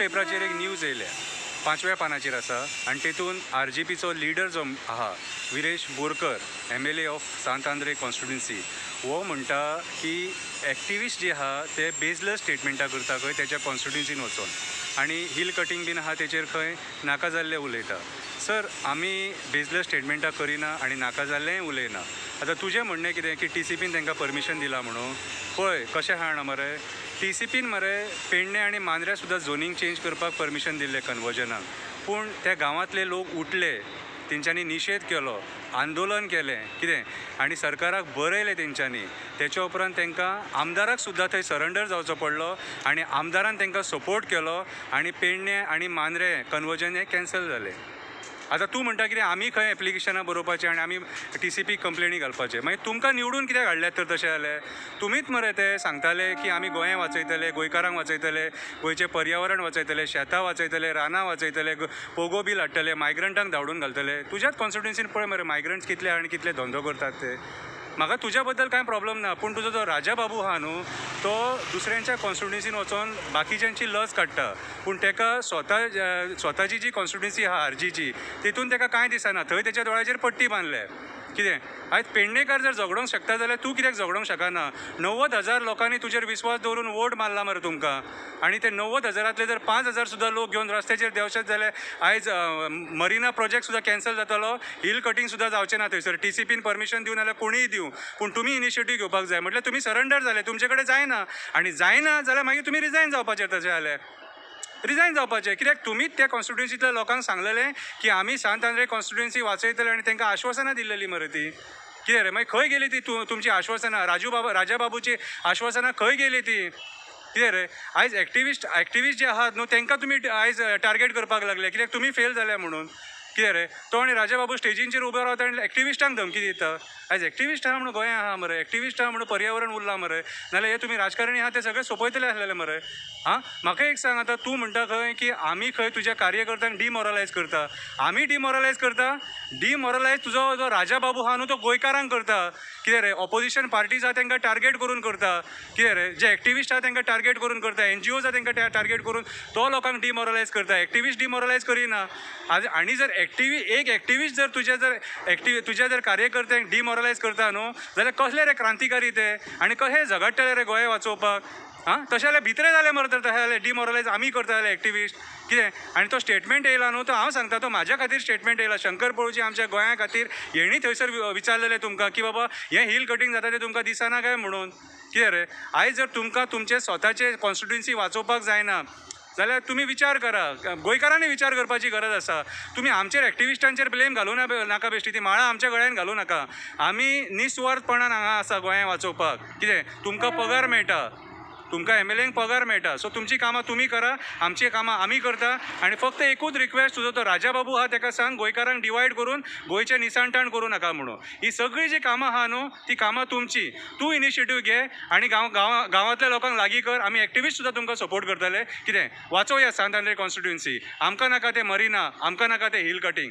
पेपराचेर एक न्यूज येयल्या 5व्या पानाचेर आसा आनी तेतून RGPचो लिडर जो आहा विरेश बोरकर MLA ऑफ सांत आंद्रे कॉन्स्टिट्युएन्सी वो म्हणटा की एक्टिविस्ट जे आहा ते बेजलेस स्टेटमेंटां करता खंय तेच्या कॉन्स्टिट्युएन्सीन वचून आनी हिल कटींग बीन आहा तेचेर खंय नाका जाल्लें उलयता. सर आमी बेजलेस स्टेटमेंटां करिना आनी नाका जाल्लेंय उलयना. आतां तुजें म्हणणें कितें की TCPन तांकां परमिशन दिलां म्हणून पळय कशें आहा जाणा मरे TCPन मरे पेडणे आनी मांद्र्या सुद्दां झोनींग चेंज करपाक परमिशन दिल्लें कन्वर्जनाक पूण त्या गांवांतले लोक उठले तेंच्यांनी निशेध केलो आंदोलन केलें कितें आनी सरकाराक बरयलें तेंच्यांनी तेच्या उपरांत तांकां आमदाराक सुद्दां थंय सरेंडर जावचो पडलो आनी आमदारान तांकां सपोर्ट केलो आनी पेडणे आनी मांद्रे कन्वर्जन हें कॅन्सल जालें. आतां तूं म्हणटा कितें आमी खंय एप्लिकेशनां बरोवपाचें आनी आमी TCP कंप्लेनी घालपाचें मागीर तुमकां निवडून कित्याक हाडल्यात तर तशें जालें. तुमीच मरे ते सांगताले की आमी गोंय वाचयतले गोंयकारांक वाचयतले गोंयचें पर्यावरण वाचयतले शेतां वाचयतले रानां वाचयतले पोगो बील हाडटले मायग्रंटांक धांवडून घालतले. तुज्याच कॉन्स्टिट्युएन्सीन पळय मरे मायग्रंट्स कितले आनी कितले धंदो करतात ते. म्हाका तुज्या बद्दल कांय प्रॉब्लम ना पूण तुजो जो राजा बाबू आहा न्हू तो दुसऱ्यांच्या कॉन्स्टिट्युएन्सीन वचून बाकीच्यांची लज काडटा पूण ताका स्वताची जी कॉन्स्टिट्युएन्सी आहा RGची तितून ताका कांय दिसना थंय तेच्या दोळ्याचेर पट्टी बांदल्या. कितें आयज पेडणेकार जर झगडोंक शकता जाल्यार तूं कित्याक झगडोंक शकना. 90,000 लोकांनी तुजेर विस्वास दवरून वोट मारला मरे तुमकां आनी ते 90,000तले जर 5,000 सुद्दां लोक घेवन रस्त्याचेर देंवशत जाल्यार आयज मरिना प्रोजेक्ट सुद्दां कॅन्सल जातलो हिल कटींग सुद्दां जावचें ना थंयसर. TCPन परमिशन दिवं नाल्यार कोणीय दिवं पूण तुमी इनिशिएटीव घेवपाक जाय म्हटल्यार तुमी सरेंडर जाले तुमचे कडेन जायना आनी जायना जाल्यार मागीर तुमी रिजायन जावपाचें तशें जाल्यार रिजायन जावपाचें. कित्याक तुमीच त्या कॉन्स्टिट्युएन्सींतल्या लोकांक सांगलेलें की आमी सांत आंद्रे कॉन्स्टिट्युएन्सी वाचयतले आनी तांकां आश्वासनां दिल्लीं मरे ती. कितें रे मागीर खंय गेली ती तुमची आश्वासनां राजा बाबूची आश्वासनां खंय गेली ती. कितें रे आयज एक्टिविस्ट जे आहात न्हू तांकां तुमी आयज टार्गेट करपाक लागले कित्याक तुमी फेल जाल्या म्हणून. कितें रे तो आनी राजा बाबू स्टेजींचेर उबो रावता आनी एक्टिविस्टांक धमकी दिता. आयज एक्टिविस्ट आहा म्हणून गोंया आहा मरे एक्टिविस्ट आहा म्हणून पर्यावरण उरलां मरे नाल्यार हे तुमी राजकारणी आहा ते सगळे सोंपयतले आसलेले मरे. हां म्हाका एक सांग आतां तूं म्हणटा खंय की आमी खंय तुज्या कार्यकर्त्यांक डिमोरलायज करता. आमी डिमोरलायज करता डिमोरलायज तुजो जो राजा बाबू आहा न्हू तो गोंयकारांक करता. कितें रे ऑपोजिशन पार्टीज आहा तांकां टार्गेट करून करता. कितें रे जे एक्टिविस्ट आहा तांकां टार्गेट करून करता NGOज आहा तांकां टार्गेट करून तो लोकांक डिमोरलायज करता. एक्टिविस्ट डिमोरलायज करिना. आनी जर एक एक्टिविस्ट जर तुज्या जर कार्यकर्त्यांक डिमोरलायज करता न्हू जाल्यार कसले रे क्रांतिकारी ते आनी कशे झगडटले रे गोंय वाचोवपाक. हां तशें जाल्यार भितरे जाले मरे तर तशें जाल्यार डिमोरलायज आमी करता जाल्यार एक्टिविस्ट. कितें आनी तो स्टेटमेंट येयला न्हू तो हांव सांगता तो म्हाज्या खातीर स्टेटमेंट येयला शंकर पळोवची आमच्या गोंया खातीर हेणी थंयसर विचारलेलें तुमकां की बाबा हें हिल कटींग जाता तें तुमकां दिसना काय म्हणून. कितें रे आयज जर तुमकां तुमचे स्वताचे कॉन्स्टिट्युएन्सी वाचोवपाक जायना जाल्यार तुमी विचार करा गोंयकारांनी विचार करपाची गरज आसा. तुमी आमचेर एक्टिविस्टांचेर ब्लेम घालूं नाका बेश्टी ती माळा आमच्या गळ्यान घालूं नाका. आमी निस्वार्थपणान हांगा आसा गोंया वाचोवपाक. कितें तुमकां पगार मेळटा तुमकां MLAंक पगार मेळटा सो तुमची कामां तुमी करा आमची कामां आमी करता. आनी फक्त एकूच रिक्वेस्ट तुजो तो राजा बाबू आहा ताका सांग गोंयकारांक डिवायड करून गोंयचें निसाणटाण करूं नाका म्हणून. ही सगळी जी कामां आहा न्हू ती कामां तुमची. तूं इनिशिएटीव घे आनी गांवांतल्या लोकांक लागीं कर. आमी एक्टिविस्ट सुद्दां तुमकां सपोर्ट करतले. कितें वाचोवया सांत आंद्रे कॉन्स्टिट्युएन्सी. आमकां नाका ते मरिना आमकां नाका ते हिल कटींग.